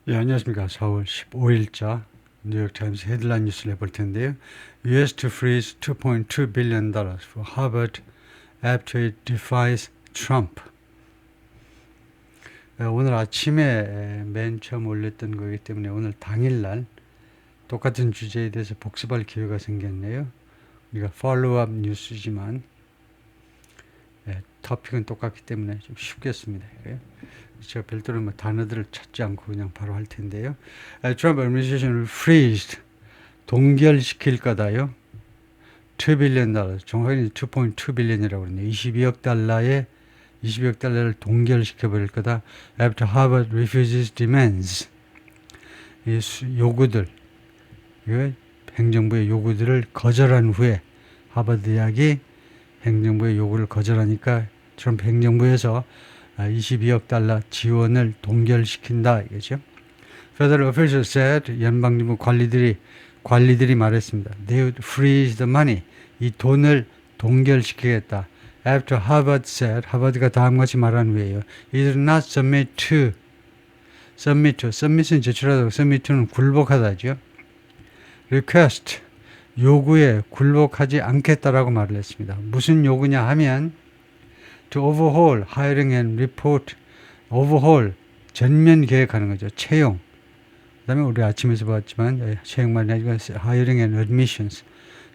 예, 안녕하십니까. 4월 15일자 뉴욕타임스 헤드라인 뉴스를 해볼 텐데요. US to freeze $2.2 billion for Harvard after it defies Trump. 오늘 아침에 맨 처음 올렸던 거기 때문에 오늘 당일날 똑같은 주제에 대해서 복습할 기회가 생겼네요. 우리가 팔로우업 뉴스지만 토픽은 똑같기 때문에 좀 쉽겠습니다. 제가 별도로 단어들을 찾지 않고 그냥 바로 할 텐데요. 트럼프 administration을 freeze, 동결시킬 거다요. $2 billion, 정확히 2.2 billion이라고 그러네요. 22억 달러를 동결시켜 버릴 거다. After Harvard refuses demands, 이 요구들, 행정부의 요구들을 거절한 후에 하버드 대학이 행정부의 요구를 거절하니까 트럼프 행정부에서 22억 달러 지원을 동결시킨다 이거죠. Federal officials said, 연방정부 관리들이 말했습니다. They would freeze the money. 이 돈을 동결시키겠다. After Harvard said, 하버드가 다음같이 말한 후에요. It did not submit to. submit은 제출하다고, submit to는 굴복하다죠. request, 요구에 굴복하지 않겠다라고 말을 했습니다. 무슨 요구냐 하면 to overhaul, hiring and report, overhaul, 전면 계획하는 거죠. 채용. 그 다음에 우리 아침에서 봤지만 채용만 아니고 hiring and admissions,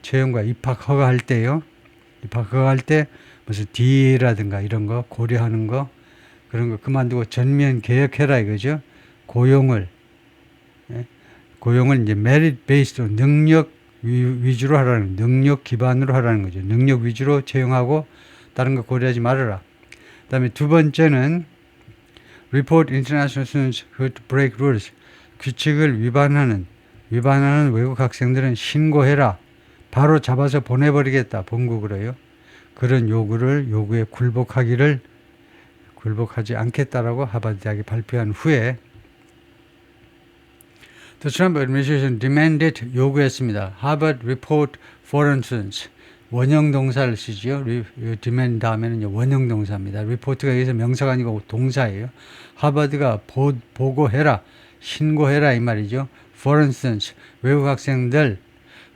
채용과 입학 허가할 때요. 입학 허가할 때 무슨 DE라든가 이런 거 고려하는 거 그런 거 그만두고 전면 계획해라 이거죠. 고용을 이제 merit based, 능력 위주로 하라는, 능력 기반으로 하라는 거죠. 능력 위주로 채용하고 다른 거 고려하지 말아라. 그 다음에 두 번째는 report international students who break rules. 규칙을 위반하는 외국 학생들은 신고해라. 바로 잡아서 보내버리겠다. 본국으로요. 그런 요구에 굴복하지 않겠다라고 하버드 대학이 발표한 후에 The Trump administration demanded, 요구했습니다. Harvard report foreign students. 원형 동사를 쓰지요. demand 다음에는 원형 동사입니다. report가 여기서 명사가 아니고 동사예요. 하버드가 보고해라, 신고해라 이 말이죠. foreign students, 외국 학생들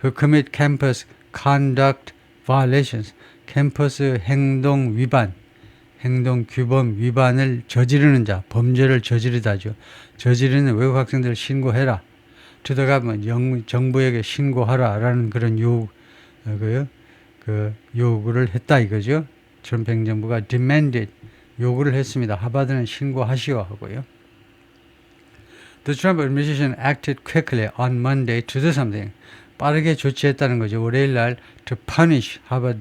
who commit campus conduct violations, 캠퍼스 행동 위반, 행동 규범 위반을 저지르는 자, 범죄를 저지르다죠. 저지르는 외국 학생들 신고해라. to the government, 정부에게 신고하라라는 그런 요구를 했다 이거죠. 트럼프 행정부가 demanded, 요구를 했습니다. 하버드는 신고하시오 하고요. The Trump administration acted quickly on Monday to do something. 빠르게 조치했다는 거죠. 월요일 날 to punish 하버드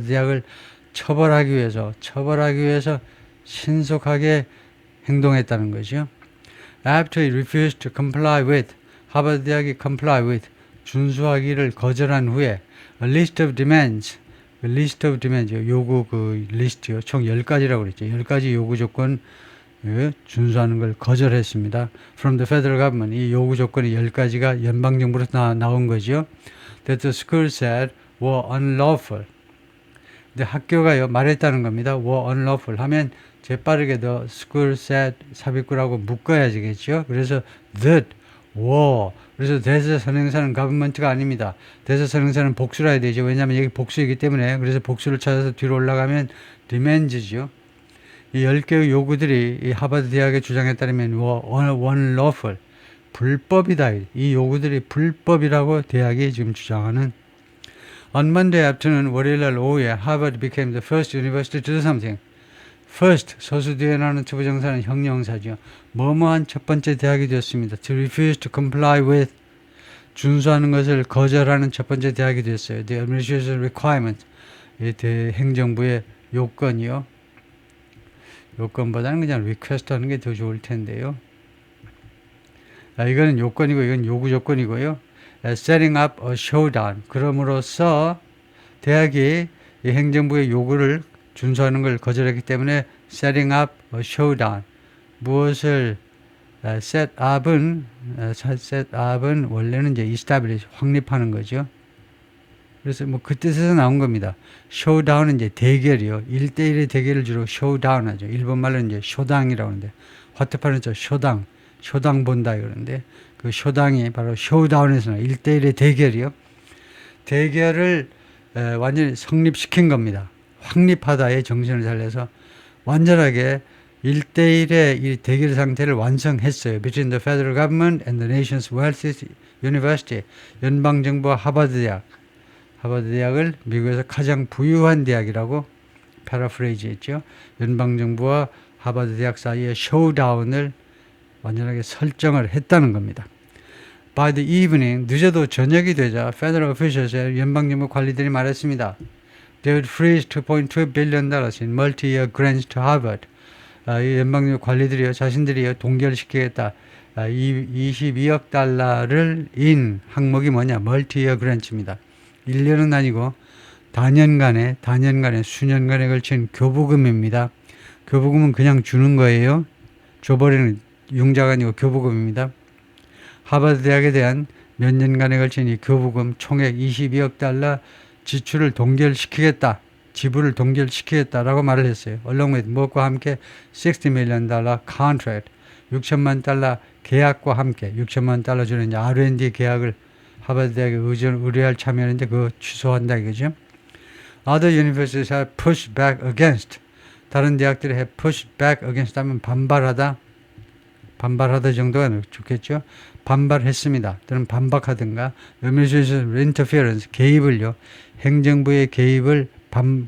대학을 처벌하기 위해서 신속하게 행동했다는 거죠. After it refused to comply with, 하버드 대학이 comply with, 준수하기를 거절한 후에 a list of demands, 요구 리스트요. 총 10가지라고 그랬죠. 10가지 요구 조건 준수하는 걸 거절했습니다. From the federal government, 이 요구 조건이 10가지가 연방정부로서 나온 거죠. That the school said were unlawful. 근데 학교가요 말했다는 겁니다. were unlawful 하면 재빠르게 the school said 삽입구라고 묶어야지겠죠. 그래서 that were, 그래서 대세선행사는 government가 아닙니다. 대세선행사는 복수라 해야 되죠. 왜냐하면 여기 복수이기 때문에. 그래서 복수를 찾아서 뒤로 올라가면 demands죠. 이 10개의 요구들이 이 하버드 대학의 주장에 따르면 unlawful, 불법이다. 이 요구들이 불법이라고 대학이 지금 주장하는. On Monday afternoon, 월요일날 오후에 Harvard became the first university to do something. First, 서수 뒤에 나오는 투부정사는 형용사죠. 뭐뭐한 첫 번째 대학이 되었습니다. To refuse to comply with, 준수하는 것을 거절하는 첫 번째 대학이 됐어요. The administration requirement, 이 대행정부의 요건이요. 요건보다는 그냥 request 하는 게 더 좋을 텐데요. 이거는 요건이고 이건 요구 조건이고요. Setting up a showdown, 그럼으로써 대학이 이 행정부의 요구를 준수하는 걸 거절했기 때문에 setting up a showdown, 무엇을 set up은 원래는 이제 establish, 확립하는 거죠. 그래서 그 뜻에서 나온 겁니다. showdown은 이제 대결이요. 1대1의 대결을 주로 showdown 하죠. 일본말로는 이제 쇼당이라고 하는데 화투판은 쇼당, 쇼당 본다 이러는데 그 쇼당이 바로 쇼다운에서 1대1의 대결이요. 대결을 완전히 성립시킨 겁니다. 확립하다의 정신을 살려서 완전하게 1대1의 이 대결 상태를 완성했어요. Between the federal government and the nation's wealthiest university. 연방정부와 하버드 대학. 하버드 대학을 미국에서 가장 부유한 대학이라고 패러프레이즈 했죠. 연방정부와 하버드 대학 사이의 쇼다운을 완전하게 설정을 했다는 겁니다. By the evening, 늦어도 저녁이 되자 federal officials, 연방정부 관리들이 말했습니다. They would freeze $2.2 billion in multi-year grants to Harvard. 이 연방정부 관리들이요, 자신들이 동결시키겠다. 22억 달러를 인 항목이 뭐냐? multi-year grants입니다. 1년은 아니고 단연간에 수년간에 걸친 교부금입니다. 교부금은 그냥 주는 거예요. 줘버리는 융자가 아니고 교부금입니다. 하버드 대학에 대한 몇 년간에 걸친 이 교부금 총액 22억 달러 지출을 동결시키겠다. 지불을 동결시키겠다라고 말을 했어요. Along with 무엇과 함께 $60 million contract, 6천만 달러 계약과 함께 6천만 달러 주는 이제 R&D 계약을 하버드 대학에 의뢰할 참여했는데 그거 취소한다 이거죠. Other universities have pushed back against. 다른 대학들이 have pushed back against 하면 반발하다 정도가 좋겠죠. 반발했습니다. 또는 반박하든가 administration interference, 개입을요. 행정부의 개입을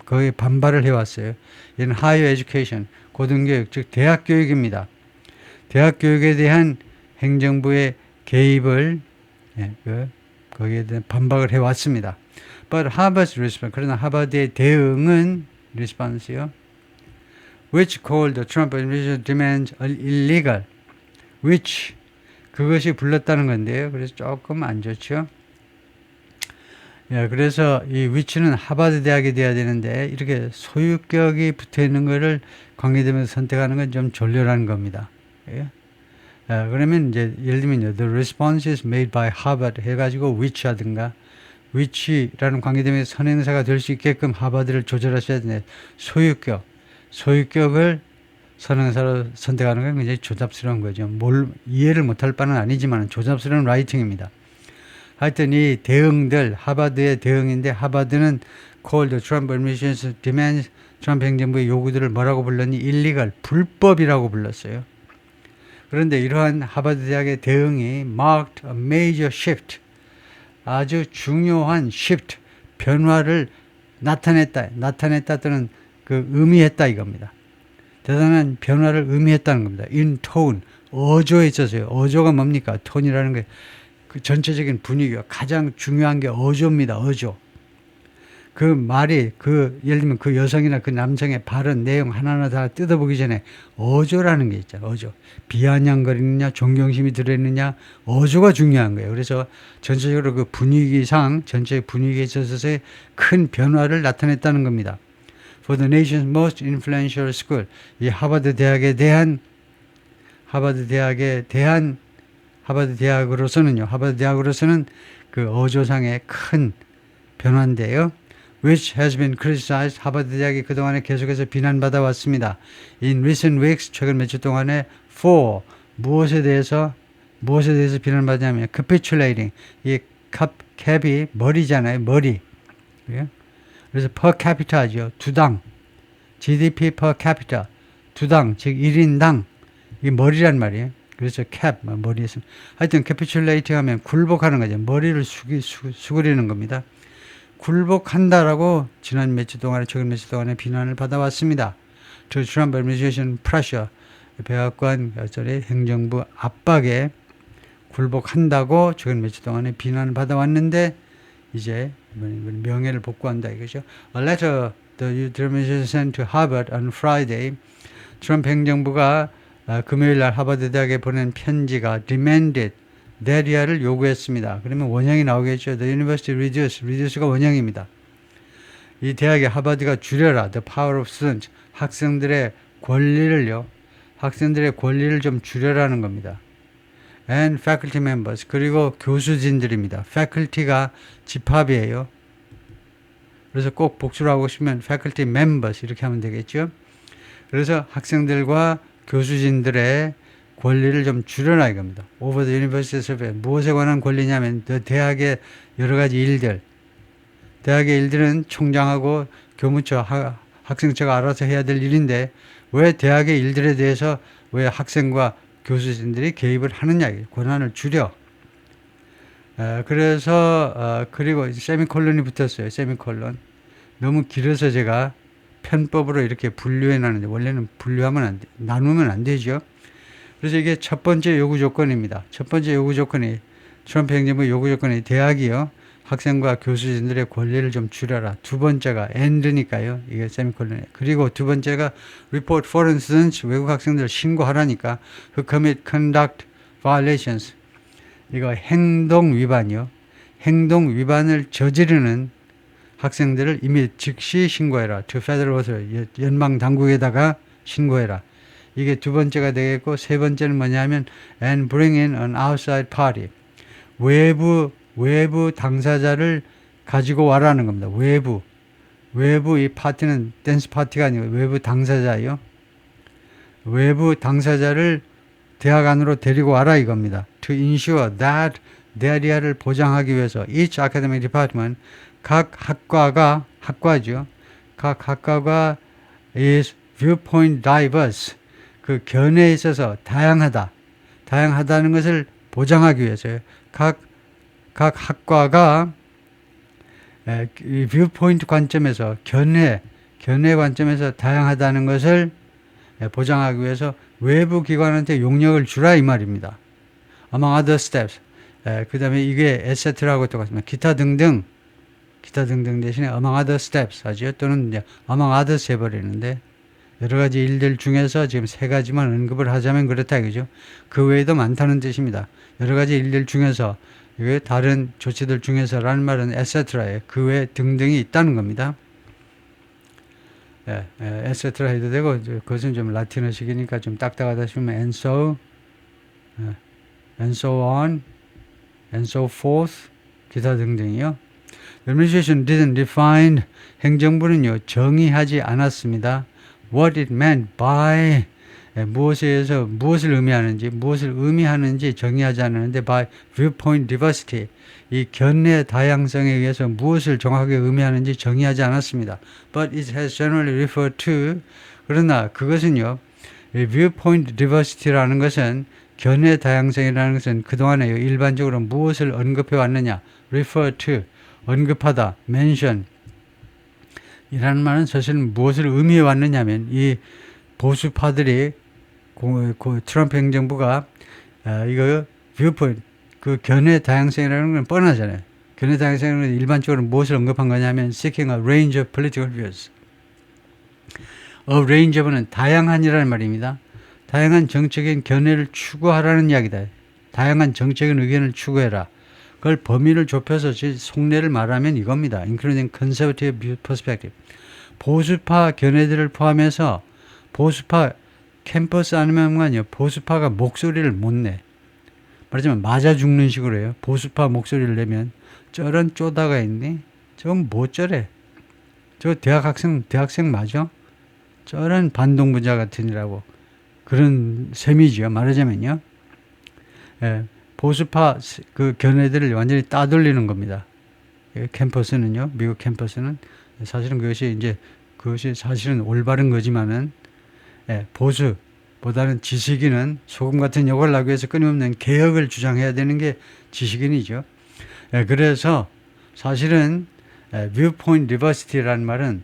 거의 반발을 해왔어요. 이는 higher education, 고등교육, 즉 대학 교육입니다. 대학 교육에 대한 행정부의 개입을 거기에 대한 반박을 해왔습니다. But Harvard's response, 그러나 하버드의 대응은 response요. Which called the Trump administration demands illegal. Which 그것이 불렀다는 건데요. 그래서 조금 안 좋죠. 그래서 이 which는 하버드 대학이 돼야 되는데 이렇게 소유격이 붙어 있는 거를 관계되면서 선택하는 건 좀 졸렬한 겁니다. 그러면 이제 예를 들면 the response is made by Harvard 해가지고 which 하든가 which라는 관계되면서 선행사가 될 수 있게끔 하버드를 조절하셔야 되는데 소유격을 선행사로 선택하는 건 굉장히 조잡스러운 거죠. 이해를 못할 바는 아니지만 조잡스러운 라이팅입니다. 하여튼 이 대응들, 하버드의 대응인데 하버드는 called the Trump administration's demands, 트럼프 행정부의 요구들을 뭐라고 불렀니? illegal, 불법이라고 불렀어요. 그런데 이러한 하버드 대학의 대응이 marked a major shift, 아주 중요한 shift, 변화를 나타냈다 또는 그 의미했다 이겁니다. 대단한 변화를 의미했다는 겁니다. in tone, 어조에 있어서요. 어조가 뭡니까? 톤이라는 게 그 전체적인 분위기가 가장 중요한 게 어조입니다. 어조. 그 말이 예를 들면 그 여성이나 그 남성의 발언 내용 하나하나 다 뜯어보기 전에 어조라는 게 있잖아요. 어조. 비아냥거리느냐, 존경심이 들어있느냐, 어조가 중요한 거예요. 그래서 전체적으로 그 분위기상, 전체 분위기에 있어서의 큰 변화를 나타냈다는 겁니다. For the nation's most influential school. 이 하버드 대학으로서는 그 어조상의 큰 변화인데요. Which has been criticized. 하버드 대학이 그동안에 계속해서 비난받아 왔습니다. In recent weeks, 최근 며칠 동안에 for 무엇에 대해서 비난받냐면 capitulating. 이 cap이 머리잖아요. 머리. 그래서 per capita죠. 두당. GDP per capita. 두당, 즉 1인당. 이게 머리란 말이에요. 그래서 cap, 머리에서. 하여튼 capitulating 하면 굴복하는 거죠. 머리를 수그리는 겁니다. 굴복한다라고 최근 며칠 동안에 비난을 받아왔습니다. To Trump administration pressure. 백악관 행정부 압박에 굴복한다고 최근 며칠 동안에 비난을 받아왔는데 이제 명예를 복구한다 이거죠. A letter the administration sent to Harvard on Friday. 트럼프 행정부가 금요일 날 하버드 대학에 보낸 편지가 demanded, 대리아를 요구했습니다. 그러면 원형이 나오겠죠. The university reduce가 원형입니다. 이 대학의 하버드가 줄여라. The power of students. 학생들의 권리를 좀 줄여라는 겁니다. And faculty members. 그리고 교수진들입니다. faculty가 집합이에요. 그래서 꼭 복수를 하고 싶으면 faculty members 이렇게 하면 되겠죠. 그래서 학생들과 교수진들의 권리를 좀 줄여라 이겁니다. Over the university survey. 무엇에 관한 권리냐면 대학의 여러 가지 일들. 대학의 일들은 총장하고 교무처, 학생처가 알아서 해야 될 일인데 왜 대학의 일들에 대해서 왜 학생과 교수진들이 개입을 하느냐. 권한을 줄여. 그래서 그리고 세미콜론이 붙었어요. 세미콜론. 너무 길어서 제가 편법으로 이렇게 분류해 놨는데 원래는 분류하면 안 돼. 나누면 안 되죠. 그래서 이게 첫 번째 요구 조건입니다. 첫 번째 요구 조건이 트럼프 행정부 요구 조건이 대학이요. 학생과 교수진들의 권리를 좀 줄여라. 두 번째가 end니까요. 이게 세미콜론에. 그리고 두 번째가 report foreign students 외국 학생들 신고하라니까 who commit conduct violations. 이거 행동 위반이요. 행동 위반을 저지르는 학생들을 이미 즉시 신고해라. To federal authority. 연방 당국에다가 신고해라. 이게 두 번째가 되겠고 세 번째는 뭐냐면 and bring in an outside party. 외부 당사자를 가지고 와라는 겁니다. 외부 이 파티는 댄스 파티가 아니고 외부 당사자요. 외부 당사자를 대학 안으로 데리고 와라 이겁니다. To ensure that 대리아를 보장하기 위해서 each academic department 각 학과죠. 각 학과가 is viewpoint diverse. 그 견해에 있어서 다양하다는 것을 보장하기 위해서요. 각 학과가 이 viewpoint 관점에서 견해 관점에서 다양하다는 것을 보장하기 위해서 외부 기관한테 용역을 주라 이 말입니다. Among other steps. 그 다음에 이게 etc라고 똑같습니다. 기타 등등 대신에 among other steps 하죠. 또는 이제 among others 해버리는데 여러 가지 일들 중에서 지금 세 가지만 언급을 하자면 그렇다 이거죠. 그 외에도 많다는 뜻입니다. 여러 가지 일들 중에서 이게 다른 조치들 중에서라는 말은 etc예요. 그 외에 등등이 있다는 겁니다. etc 해도 되고 그것은 좀 라틴어식이니까 좀 딱딱하다 싶으면 and so on and so forth 기타 등등이요. The administration didn't define 행정부는요 정의하지 않았습니다. What it meant by 무엇에서 무엇을 의미하는지 정의하지 않았는데 by viewpoint diversity 이 견해 다양성에 의해서 무엇을 정확하게 의미하는지 정의하지 않았습니다. But it has generally referred to 그러나 그것은요 viewpoint diversity라는 것은 견해 다양성이라는 것은 그동안에 일반적으로 무엇을 언급해 왔느냐 refer to 언급하다 mention 이라는 말은 사실 무엇을 의미해 왔느냐면 이 보수파들이 트럼프 행정부가 이거 viewpoint 그 견해 다양성이라는 건 뻔하잖아요. 견해 다양성은 일반적으로 무엇을 언급한 거냐면 seeking a range of political views. A range of는 다양한이라는 말입니다. 다양한 정책인 견해를 추구하라는 이야기다. 다양한 정책인 의견을 추구해라. 그걸 범위를 좁혀서 속내를 말하면 이겁니다. Including conservative perspective. 보수파 견해들을 포함해서 보수파 캠퍼스 안에만요 보수파가 목소리를 못 내. 말하자면 맞아 죽는 식으로 해요. 보수파 목소리를 내면 저런 쪼다가 있니? 저건 뭐 저래? 저 대학생 맞아? 저런 반동분자 같으니라고 그런 셈이죠. 말하자면요. 보수파 그 견해들을 완전히 따돌리는 겁니다. 캠퍼스는요, 미국 캠퍼스는 사실은 그것이 사실은 올바른 거지만은 보수보다는 지식인은 소금 같은 역할을 하기 위해서 끊임없는 개혁을 주장해야 되는 게 지식인이죠. 그래서 사실은 viewpoint diversity라는 말은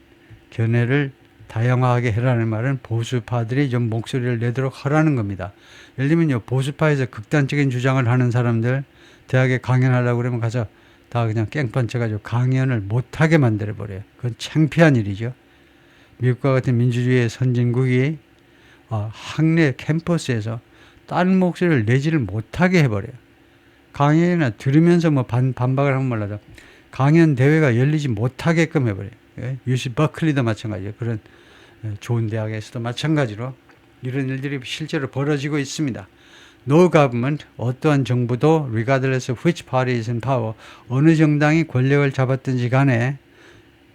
견해를 다양화하게 해라는 말은 보수파들이 좀 목소리를 내도록 하라는 겁니다. 예를 들면요, 보수파에서 극단적인 주장을 하는 사람들 대학에 강연하려고 그러면 가서 다 그냥 깽판 쳐가지고 강연을 못하게 만들어버려요. 그건 창피한 일이죠. 미국과 같은 민주주의의 선진국이 학내 캠퍼스에서 다른 목소리를 내지를 못하게 해버려요. 강연이나 들으면서 뭐 반박을 하면 몰라도 강연 대회가 열리지 못하게끔 해버려요. UC 버클리도 마찬가지예요. 그런 좋은 대학에서도 마찬가지로 이런 일들이 실제로 벌어지고 있습니다. No government, 어떠한 정부도 regardless of which party is in power, 어느 정당이 권력을 잡았든지 간에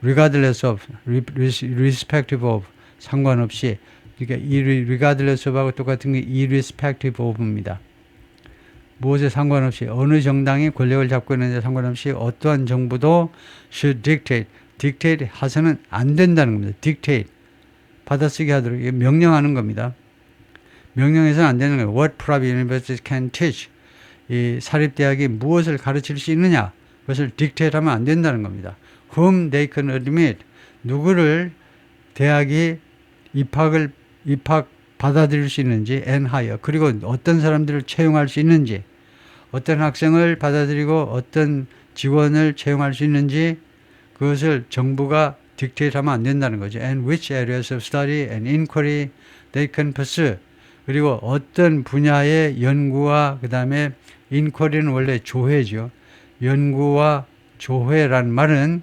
regardless of, irrespective of, 상관없이 그러니까 regardless of하고 똑같은 게 irrespective of입니다. 무엇에 상관없이 어느 정당이 권력을 잡고 있는데 상관없이 어떠한 정부도 should dictate 해서는 안 된다는 겁니다. dictate 받아쓰기 하도록 명령하는 겁니다. 명령해서는 안 되는 거예요. What private universities can teach. 이 사립대학이 무엇을 가르칠 수 있느냐. 그것을 dictate하면 안 된다는 겁니다. Whom they can admit. 누구를 대학이 입학 받아들일 수 있는지 and hire. 그리고 어떤 사람들을 채용할 수 있는지 어떤 학생을 받아들이고 어떤 직원을 채용할 수 있는지 그것을 정부가 dictate하면 안 된다는 거죠. And which areas of study and inquiry they can pursue. 그리고 어떤 분야의 연구와 그 다음에 inquiry는 원래 조회죠. 연구와 조회라는 말은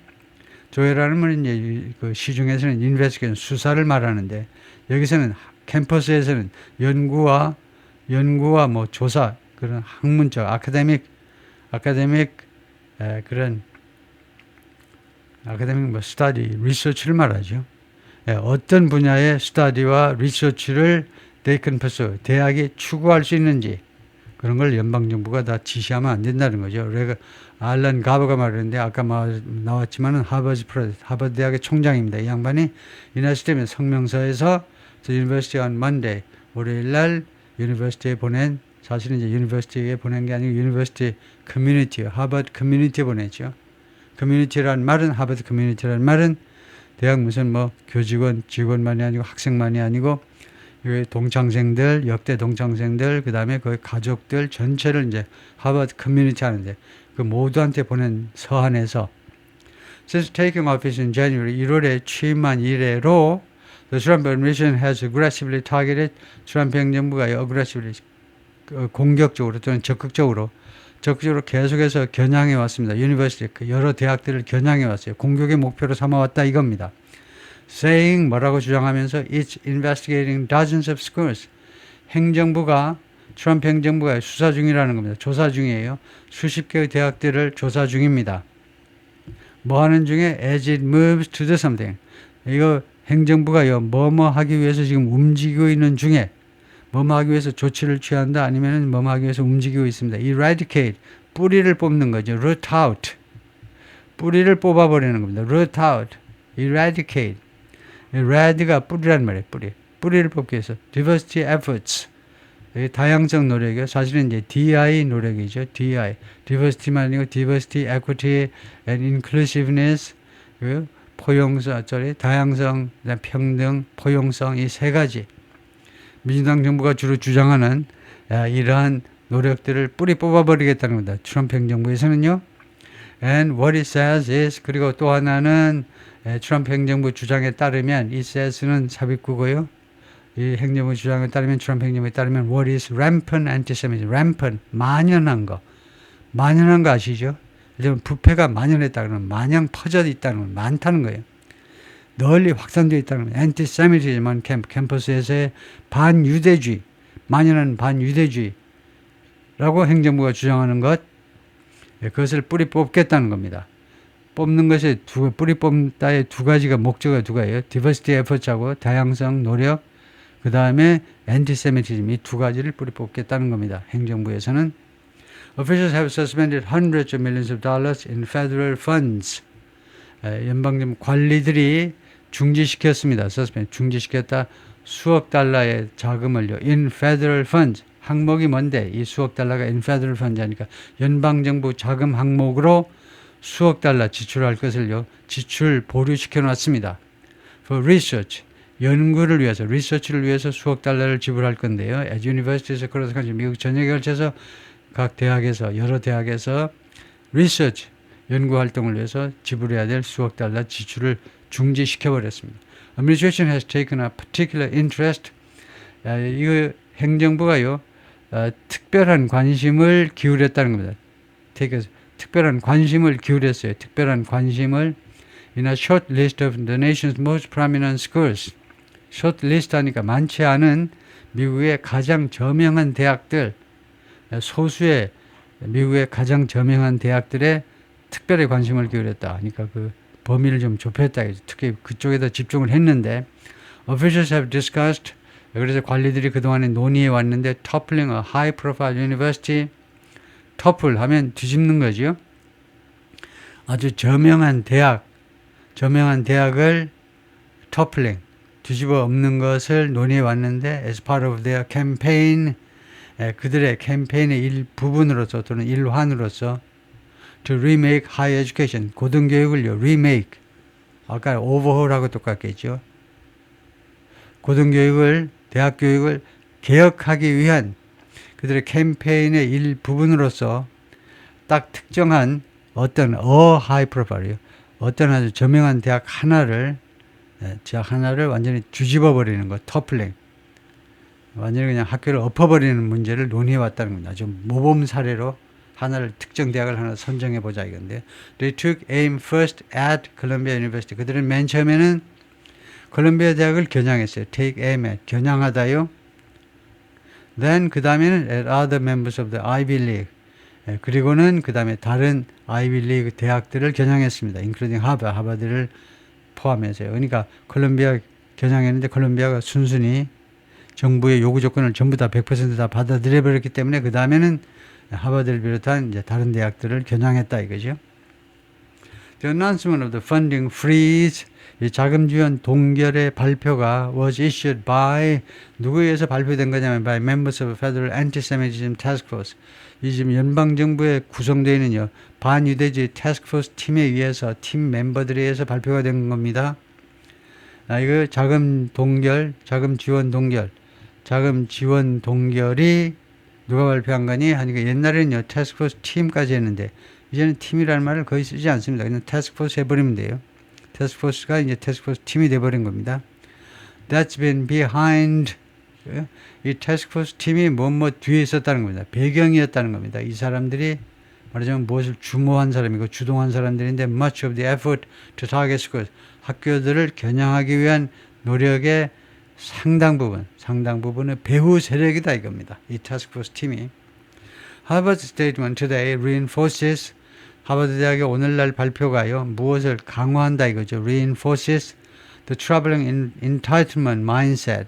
이제 그 시중에서는 investigation 수사를 말하는데 여기서는 캠퍼스에서는 연구와 뭐 조사 그런 학문적 아카데믹 뭐 스터디 리서치를 말하죠. 어떤 분야의 스터디와 리서치를 they can pursue 대학이 추구할 수 있는지 그런 걸 연방정부가 다 지시하면 안 된다는 거죠. 그래서 알런 가버가 말했는데 아까 나왔지만은 하버드 대학의 총장입니다. 이 양반이 유나이티드 성명서에서 University on Monday 월요일 날 유니버시티에 보낸 사실은 이제 유니버시티에 보낸 게 아니고 유니버시티 커뮤니티 하버드 커뮤니티에 보냈죠. 커뮤니티라는 말은 하버드 커뮤니티라는 말은 대학 무슨 뭐 직원만이 아니고 학생만이 아니고 동창생들, 역대 동창생들, 그 다음에 그 가족들 전체를 이제 하버드 커뮤니티 하는데 그 모두한테 보낸 서한에서 Since taking office in January 1월에 취임한 이래로 The Trump administration has aggressively targeted 트럼프 행정부가 aggressively 공격적으로 또는 적극적으로 계속해서 겨냥해 왔습니다. 유니버시티 여러 대학들을 겨냥해 왔어요. 공격의 목표로 삼아왔다 이겁니다. Saying 뭐라고 주장하면서 It's investigating dozens of schools. 트럼프 행정부가 수사 중이라는 겁니다. 조사 중이에요. 수십 개의 대학들을 조사 중입니다. 뭐 하는 중에 as it moves to do something. 이거 행정부가요. 뭐뭐 하기 위해서 지금 움직이고 있는 중에 뭐뭐 하기 위해서 조치를 취한다 아니면 뭐뭐 하기 위해서 움직이고 있습니다. eradicate 뿌리를 뽑는 거죠. root out 뿌리를 뽑아버리는 겁니다. root out eradicate erad가 뿌리란 말이에요. 뿌리를 뽑기 위해서 diversity efforts 다양성 노력이요. 사실은 이제 DI 노력이죠. DI diversity만 아니고 diversity, equity, and inclusiveness 다양성, 평등, 포용성 이 세 가지 민주당 정부가 주로 주장하는 이러한 노력들을 뿌리 뽑아버리겠다는 겁니다. 트럼프 행정부에서는요. And what it says is 그리고 또 하나는 트럼프 행정부 주장에 따르면 it says는 삽입구고요. 이 행정부 주장에 따르면 트럼프 행정부에 따르면 what is rampant antisemitism rampant 만연한 거 아시죠? 예를 부패가 만연했다 그러면 마냥 퍼져 있다는 건 많다는 거예요. 널리 확산되어 있다는 거예요. antisemitism 캠퍼스에서의 반유대주의 만연한 반유대주의라고 행정부가 주장하는 것 그것을 뿌리 뽑겠다는 겁니다. 뽑는 것에 뿌리 뽑다의 두 가지가 목적이 두 가지예요. diversity efforts하고 다양성 노력 그 다음에 antisemitism 이 두 가지를 뿌리 뽑겠다는 겁니다. 행정부에서는 Officials have suspended hundreds of millions of dollars in federal funds. 연방정부 관리들이 중지시켰습니다. 중지시켰다. 수억 달러의 자금을요. In federal funds. 항목이 뭔데? 이 수억 달러가 in federal funds 하니까 연방정부 자금 항목으로 수억 달러 지출할 것을요. 지출 보류시켜 놨습니다. For research. 연구를 위해서, 리서치를 위해서 수억 달러를 지불할 건데요. At universities across the country. 미국 전역에 걸쳐서 각 대학에서 여러 대학에서 리서치 연구 활동을 위해서 지불해야 될 수억 달러 지출을 중지시켜 버렸습니다. Administration has taken a particular interest. 이거 행정부가요 특별한 관심을 기울였다는 겁니다. 특별한 관심을 기울였어요. 특별한 관심을 in a short list of the nation's most prominent schools. short list 하니까 많지 않은 미국의 가장 저명한 대학들. 소수의 미국의 가장 저명한 대학들에 특별히 관심을 기울였다. 그러니까 그 범위를 좀 좁혔다. 특히 그쪽에다 집중을 했는데 Officials have discussed 그래서 관리들이 그동안에 논의해 왔는데 toppling a high profile university, topple 하면 뒤집는 거죠. 아주 저명한 대학을 toppling, 뒤집어 엎는 것을 논의해 왔는데 as part of their campaign, 그들의 캠페인의 일부분으로서 또는 일환으로서 to remake higher education, 고등교육을요, remake, 아까 overhaul하고 똑같겠죠. 고등교육을, 대학교육을 개혁하기 위한 그들의 캠페인의 일부분으로서 딱 특정한 어떤 high profile이요, 어떤 아주 저명한 대학 하나를 완전히 뒤집어 버리는 것, toppling, 완전히 그냥 학교를 엎어버리는 문제를 논의해 왔다는 겁니다. 아주 모범 사례로 하나를 특정 대학을 하나 선정해 보자 이건데, they took aim first at Columbia University. 그들은 맨 처음에는 콜롬비아 대학을 겨냥했어요. take aim at, 겨냥하다요. then 그 다음에는 at other members of the Ivy League. 그리고는 그 다음에 다른 아이비 리그 대학들을 겨냥했습니다. including 하버드를 포함해서요. 그러니까 콜롬비아 겨냥했는데 콜롬비아가 순순히 정부의 요구 조건을 전부 다 100% 받아들여 버렸기 때문에 그 다음에는 하버드를 비롯한 이제 다른 대학들을 겨냥했다 이거죠. The announcement of the funding freeze, 이 자금 지원 동결의 발표가 was issued by, 누구에 의해서 발표된 거냐면 by members of Federal Anti-Semitism Task Force. 이 지금 연방정부에 구성되어 있는 반유대주의 태스크포스 팀에 의해서, 팀 멤버들에 의해서 발표가 된 겁니다. 이거 자금 지원 동결이 누가 발표한 거니 하니까 옛날에는요, 태스크포스 팀까지 했는데 이제는 팀이라는 말을 거의 쓰지 않습니다. 그냥 태스크포스 해버리면 돼요. 태스크포스가 이제 태스크포스 팀이 돼버린 겁니다. That's been behind, 이 태스크포스 팀이 뭐뭐 뒤에 있었다는 겁니다. 배경이었다는 겁니다. 이 사람들이 말하자면 무엇을 주모한 사람이고 주동한 사람들인데 much of the effort to target schools, 학교들을 겨냥하기 위한 노력의 상당 부분은 배후 세력이다 이겁니다. 이 태스크포스 팀이. Harvard's statement today reinforces, 하버드 대학의 오늘날 발표가요, 무엇을 강화한다 이거죠. reinforces the troubling entitlement mindset.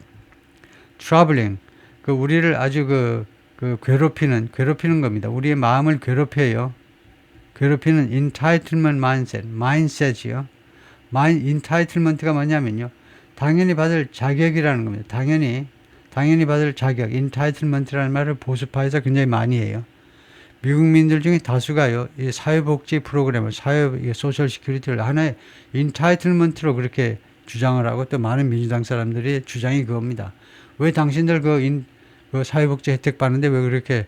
troubling, 그 우리를 아주 괴롭히는 겁니다. 우리의 마음을 괴롭혀요. 괴롭히는 entitlement mindset이요. entitlement가 뭐냐면요, 당연히 받을 자격이라는 겁니다. 당연히 받을 자격, entitlement라는 말을 보수파에서 굉장히 많이 해요. 미국민들 중에 다수가요, 이 사회복지 프로그램을, 소셜 시큐리티를 하나의 entitlement로 그렇게 주장을 하고, 또 많은 민주당 사람들의 주장이 그겁니다. 왜 당신들 그 사회복지 혜택 받는데 왜 그렇게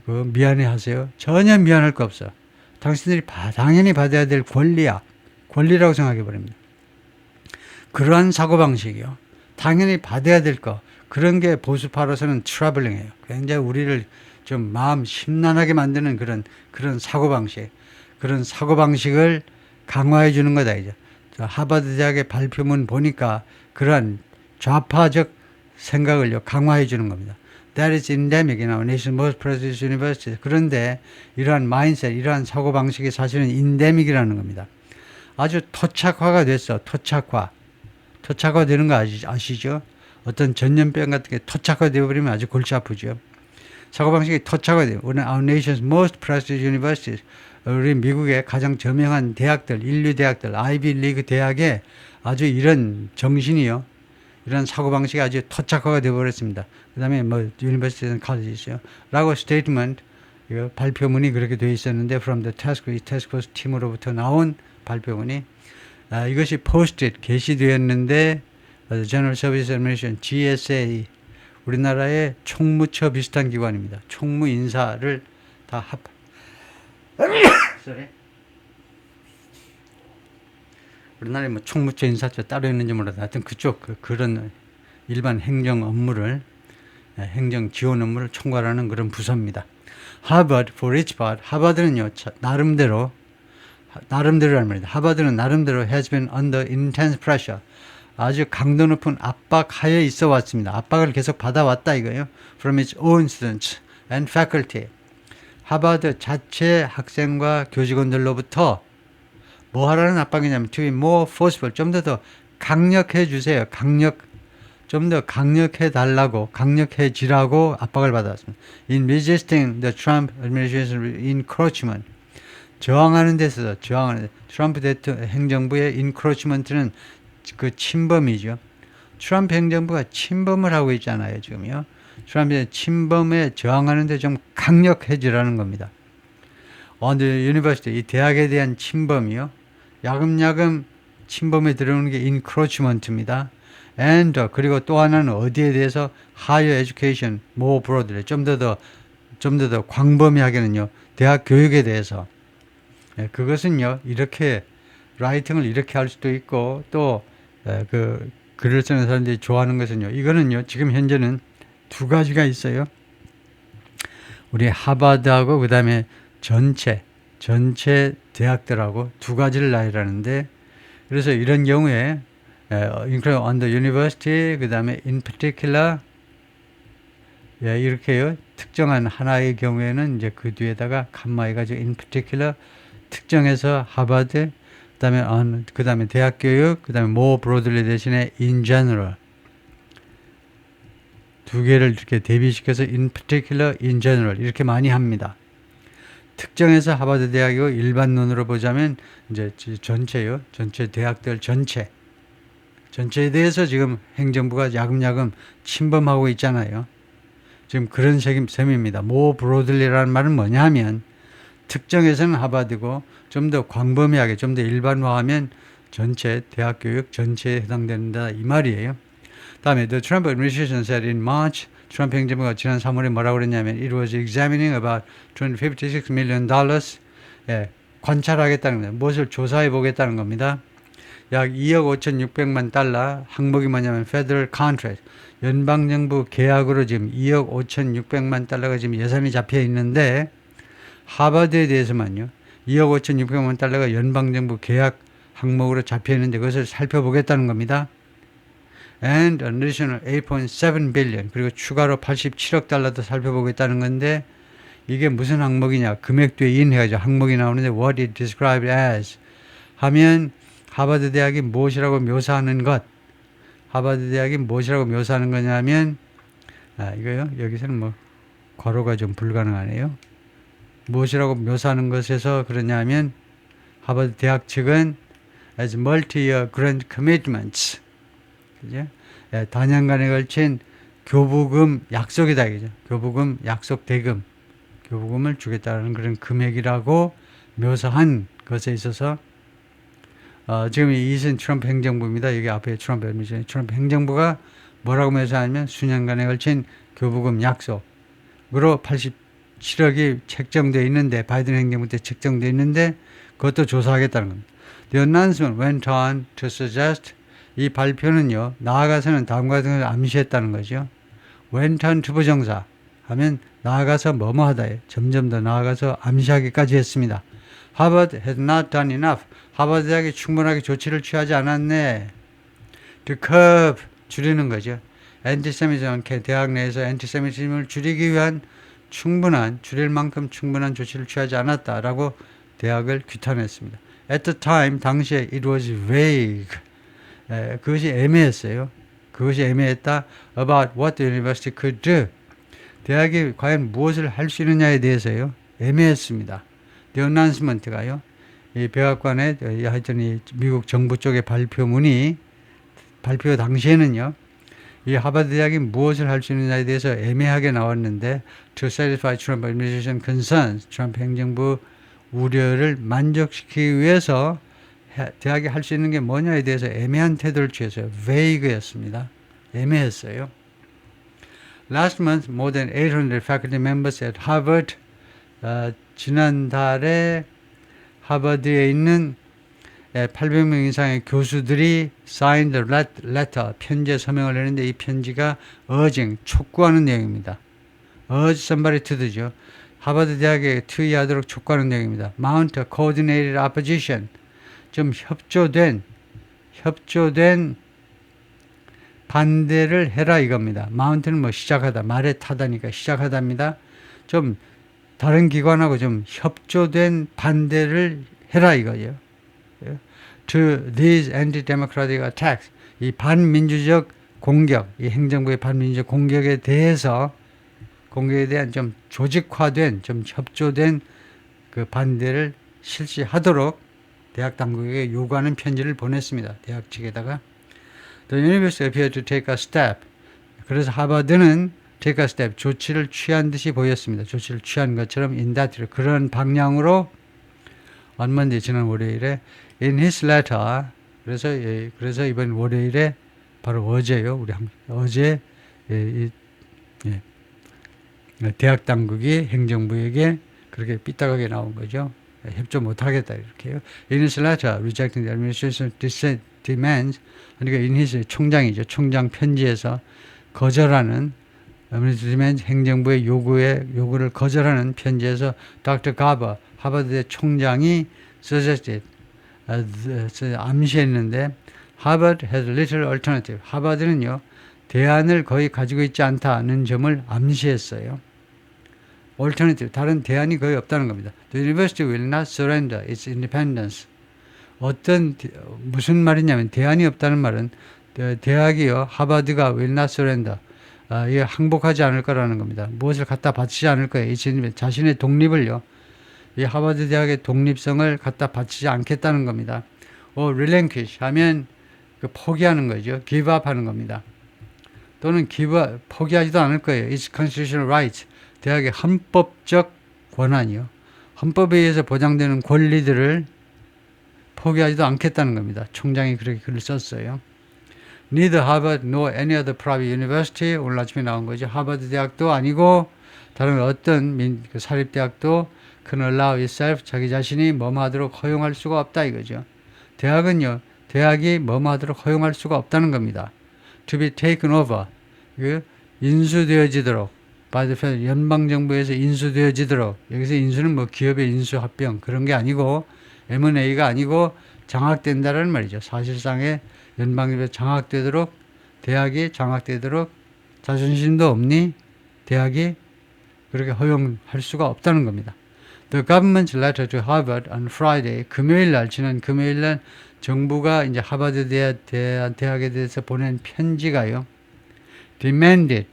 미안해 하세요? 전혀 미안할 거 없어. 당신들이 당연히 받아야 될 권리라고 생각해 버립니다. 그러한 사고방식이요, 당연히 받아야 될 거, 그런 게 보수파로서는 트러블링이에요. 굉장히 우리를 좀 마음 심란하게 만드는 그런 사고방식, 그런 사고방식을 강화해 주는 거다 이제. 하버드 대학의 발표문 보니까 그러한 좌파적 생각을요, 강화해 주는 겁니다. That is endemic in our nation's most prestigious universities. 그런데 이러한 마인셋, 이러한 사고방식이 사실은 endemic이라는 겁니다. 아주 토착화가 됐어. 토착화 되는 거 아시죠? 어떤 전염병 같은 게 토착화 되어버리면 아주 골치 아프죠. 사고방식이 토착화 돼요. Our nation's most prestigious universities. 우리 미국의 가장 저명한 대학들, 인류 대학들, 아이비 리그 대학에 아주 이런 정신이요, 이런 사고방식이 아주 토착화가 되어버렸습니다. 그 다음에 universities and colleges요. 라고 statement, 발표문이 그렇게 되어 있었는데, from the task force 팀으로부터 나온 발표문이, 이것이 posted, 게시되었는데, General Service Administration, GSA, 우리나라의 총무처 비슷한 기관입니다. 총무 인사를 다 우리나라에 총무처 인사처 따로 있는지 몰라도 하여튼 그쪽 그런 일반 행정 업무를, 행정 지원 업무를 총괄하는 그런 부서입니다. Harvard, for its part, 하버드는요, 나름대로란 말이다. 하버드는 나름대로 has been under intense pressure. 아주 강도 높은 압박 하에 있어 왔습니다. 압박을 계속 받아왔다 이거예요. From its own students and faculty. 하버드 자체 학생과 교직원들로부터 뭐 하라는 압박이냐면 to be more forceful, 좀 더 강력해 주세요. 좀 더 강력해 달라고, 강력해지라고 압박을 받았습니다. In resisting the Trump administration encroachment. 저항하는 데 있어서, 트럼프 대통령 행정부의 encroachment는 그 침범이죠. 트럼프 행정부가 침범을 하고 있잖아요, 지금요. 트럼프의 침범에 저항하는 데 좀 강력해지라는 겁니다. On the university, 이 대학에 대한 침범이요. 야금야금 침범에 들어오는 게 encroachment입니다. And 그리고 또 하나는 어디에 대해서 higher education, more broadly, 좀 더 광범위하게는요. 대학 교육에 대해서. 그것은요. 이렇게 라이팅을 이렇게 할 수도 있고 또 그 글을 쓰는 사람들이 좋아하는 것은요. 이거는요. 지금 현재는 두 가지가 있어요. 우리 하버드하고 그다음에 전체 대학들하고 두 가지를 나열하는데 그래서 이런 경우에 include on the university 그다음에 in particular 이렇게요. 특정한 하나의 경우에는 이제 그 뒤에다가 칸마 해가지고 in particular 특정해서 하버드 그다음에 대학 교육 그다음에 more broadly 대신에 in general 두 개를 이렇게 대비시켜서 in particular, in general 이렇게 많이 합니다. 특정해서 하버드 대학이고 일반론으로 보자면 이제 전체요. 전체 대학들 전체에 대해서 지금 행정부가 야금야금 침범하고 있잖아요. 지금 그런 셈입니다. more broadly라는 말은 뭐냐 하면 특정해서는 하버드고 좀 더 광범위하게 좀 더 일반화하면 전체 대학 교육 전체에 해당된다 이 말이에요. 다음에 the Trump administration said in March 트럼프 행정부가 지난 3월에 뭐라고 그랬냐면 it was examining about $256 million 관찰하겠다는 거예요. 무엇을 조사해 보겠다는 겁니다. 약 2억 5,600만 달러 항목이 뭐냐면 federal contract 연방정부 계약으로 지금 2억 5,600만 달러가 지금 예산이 잡혀 있는데 하버드에 대해서만요. 2억 5,600만 달러가 연방정부 계약 항목으로 잡혀 있는데 그것을 살펴보겠다는 겁니다. And an additional 8.7 billion 그리고 추가로 87억 달러도 살펴보겠다는 건데 이게 무슨 항목이냐 금액 뒤에 인해가지고 항목이 나오는데 what it described as 하면 하버드 대학이 무엇이라고 묘사하는 것 하버드 대학이 무엇이라고 묘사하는 거냐면 이거요 여기서는 뭐 괄호가 좀 불가능하네요. 무엇이라고 묘사하는 것에서 그러냐면 하버드 대학 측은 as multi-year grant commitments 그죠? 단연간에 걸친 교부금 약속이다. 그죠? 교부금 약속 대금. 교부금을 주겠다는 그런 금액이라고 묘사한 것에 있어서 지금 이것은 트럼프 행정부입니다. 여기 앞에 트럼프 administration. 트럼프 행정부가 뭐라고 묘사하냐면 수년간에 걸친 교부금 약속으로 87억이 책정되어 있는데 바이든 행정부 때 책정되어 있는데 그것도 조사하겠다는 겁니다. The announcement went on to suggest 이 발표는요, 나아가서는 다음과 같은 것을 암시했다는 거죠. went on to 부정사 하면 나아가서 뭐뭐 하다에 점점 더 나아가서 암시하기까지 했습니다. Harvard had not done enough. 하버드 대학이 충분하게 조치를 취하지 않았네. To curb, 줄이는 거죠. antisemitism, 대학 내에서 antisemitism을 줄이기 위한 줄일 만큼 충분한 조치를 취하지 않았다라고 대학을 규탄했습니다. At the time, 당시에 it was vague. 그것이 애매했어요. 그것이 애매했다. About what the university could do. 대학이 과연 무엇을 할 수 있느냐에 대해서요. 애매했습니다. The announcement가요. 이 백악관의 하여튼 이 미국 정부 쪽의 발표 당시에는요. 이 하버드 대학이 무엇을 할 수 있느냐에 대해서 애매하게 나왔는데 to satisfy Trump administration concerns, 트럼프 행정부 우려를 만족시키기 위해서 대학이 할 수 있는 게 뭐냐에 대해서 애매한 태도를 취했어요. vague였습니다. 애매했어요. Last month, more than 800 faculty members at Harvard, 지난달에 하버드에 있는 800명 이상의 교수들이 signed the letter, 편지에 서명을 했는데 이 편지가 urging, 촉구하는 내용입니다. urge somebody to do죠. 하버드 대학에 투의하도록 촉구하는 내용입니다. mount a coordinated opposition, 좀 협조된 반대를 해라 이겁니다. mount는 뭐 시작하다, 말에 타다니까 시작하다입니다. 좀 다른 기관하고 좀 협조된 반대를 해라 이거예요. To these anti-democratic attacks, 이 반민주적 공격, 이 행정부의 반민주적 공격에 대해서 공격에 대한 좀 조직화된, 좀 협조된 그 반대를 실시하도록 대학 당국에게 요구하는 편지를 보냈습니다. 대학 측에다가. The university appeared to take a step. 그래서 하버드는 take a step, 조치를 취한 듯이 보였습니다. 조치를 취한 것처럼 in that, 그런 방향으로 on Monday, 지난 월요일에 in his letter, 그래서 이번 월요일에 바로 어제요. 우리 어제 대학 당국이 행정부에게 그렇게 삐딱하게 나온 거죠. 협조 못하겠다 이렇게요. In his letter rejecting the administration's demands, 그러니까 in his 총장이죠. 총장 편지에서 거절하는 administration 행정부의 요구를 거절하는 편지에서 Dr. Garber, 하버드대 총장이 suggested, 암시했는데 Harvard has little alternative. 하버드는요 대안을 거의 가지고 있지 않다는 점을 암시했어요. alternative, 다른 대안이 거의 없다는 겁니다. The university will not surrender its independence. 무슨 말이냐면 대안이 없다는 말은 대학이요 하버드가 will not surrender, 이게 항복하지 않을 거라는 겁니다. 무엇을 갖다 바치지 않을 거예요. 자신의 독립을요, 이 하버드 대학의 독립성을 갖다 바치지 않겠다는 겁니다. relinquish 하면 포기하는 거죠. give up 하는 겁니다. 또는 포기하지도 않을 거예요. It's constitutional right. 대학의 헌법적 권한이요. 헌법에 의해서 보장되는 권리들을 포기하지도 않겠다는 겁니다. 총장이 그렇게 글을 썼어요. Neither Harvard nor any other private university, 오늘 아침에 나온 거죠. 하버드 대학도 아니고 다른 어떤 사립대학도 can allow itself, 자기 자신이 뭐하도록 허용할 수가 없다 이거죠. 대학은요, 대학이 뭐하도록 허용할 수가 없다는 겁니다. To be taken over, 인수되어지도록, 연방정부에서 인수되어지도록, 여기서 인수는 뭐 기업의 인수합병 그런 게 아니고 M&A가 아니고 장악된다는 말이죠. 사실상의 연방정부에서 장악되도록, 대학이 장악되도록 자존심도 없니? 대학이 그렇게 허용할 수가 없다는 겁니다. The government's letter to Harvard on Friday, 지난 금요일 날 정부가 이제 하버드 대학에 대해서 보낸 편지가요, demanded,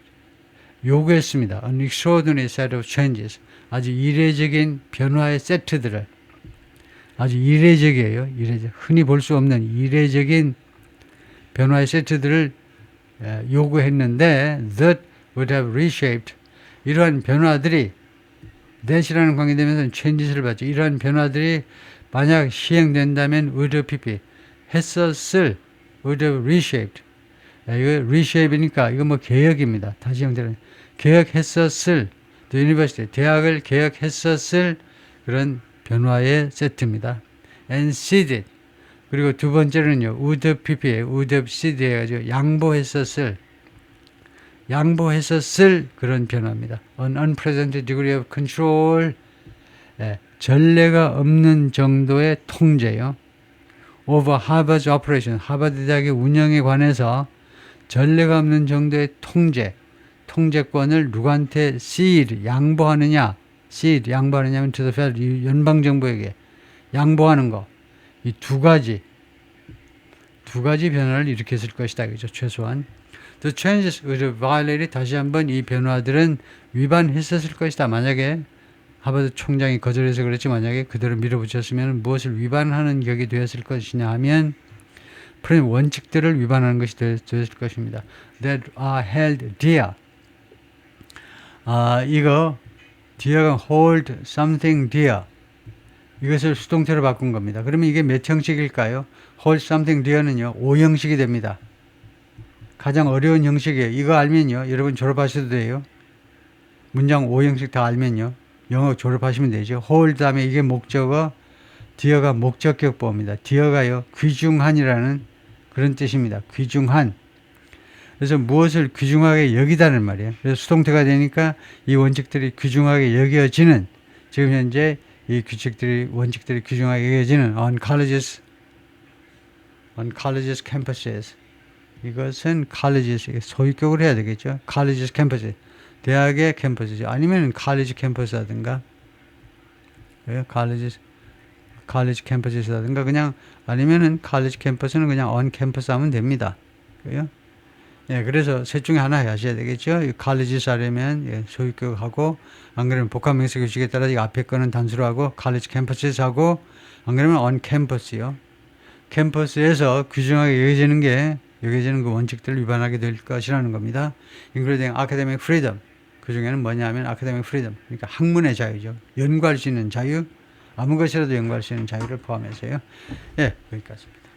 요구했습니다. An extraordinary set of changes, 아주 이례적인 변화의 세트들을, 아주 이례적이에요. 흔히 볼 수 없는 이례적인 변화의 세트들을 요구했는데 that would have reshaped, 이러한 변화들이 that이라는 관계되면서 changes를 받죠. 이러한 변화들이 만약 시행된다면 would have 했었을, would have reshaped, 이거 reshape이니까 이거 뭐 개혁입니다. 다시 형태는 개혁했었을, the university, 대학을 개혁했었을 그런 변화의 세트입니다. and seeded, 그리고 두 번째는요, would have seeded 해가지고 양보했었을 그런 변화입니다. An unprecedented degree of control, 전례가 없는 정도의 통제요. Over Harvard's operation, 하버드 대학의 운영에 관해서 전례가 없는 정도의 통제권을 누구한테 양보하느냐면 to the federal, 연방정부에게 양보하는 거. 이 두 가지 변화를 일으켰을 것이다. 그죠? 최소한. The changes would have violated, 다시 한번 이 변화들은 위반했었을 것이다. 만약에 하버드 총장이 거절해서 그랬지, 만약에 그대로 밀어붙였으면 무엇을 위반하는 격이 되었을 것이냐 하면 원칙들을 위반하는 것이 되었을 것입니다. That are held dear. 이거 dear가 hold something dear, 이것을 수동태로 바꾼 겁니다. 그러면 이게 몇 형식일까요? hold something dear는요 5형식이 됩니다. 가장 어려운 형식이에요. 이거 알면요 여러분 졸업하셔도 돼요. 문장 5형식 다 알면요 영어 졸업하시면 되죠. hold 다음에 이게 목적어, dear가 목적격 보호입니다. dear가요 귀중한이라는 그런 뜻입니다. 귀중한. 그래서 무엇을 귀중하게 여기다는 말이에요. 그래서 수동태가 되니까 이 원칙들이 귀중하게 여겨지는, 지금 현재 이 원칙들이 귀중하게 여겨지는 on colleges campuses. 이것은 colleges, 소유격으로 해야 되겠죠. colleges campuses. 대학의 캠퍼스죠. 아니면 college 캠퍼스라든가, college 캠퍼스라든가, 그냥, 아니면은 college 캠퍼스는 그냥 on 캠퍼스 하면 됩니다. 그래요? 예, 그래서 셋 중에 하나 하셔야 되겠죠. 칼리지 하려면 예, 소유교육하고 안 그러면 복합명사 교직에 따라 이 앞에 거는 단수로 하고 칼리지 캠퍼스에서 하고 안 그러면 on 캠퍼스요. 캠퍼스에서 규정하게 여겨지는 그 원칙들을 위반하게 될 것이라는 겁니다. including academic freedom. 그 중에는 뭐냐면 academic freedom. 그러니까 학문의 자유죠. 연구할 수 있는 자유, 아무 것이라도 연구할 수 있는 자유를 포함해서요. 예, 여기까지입니다.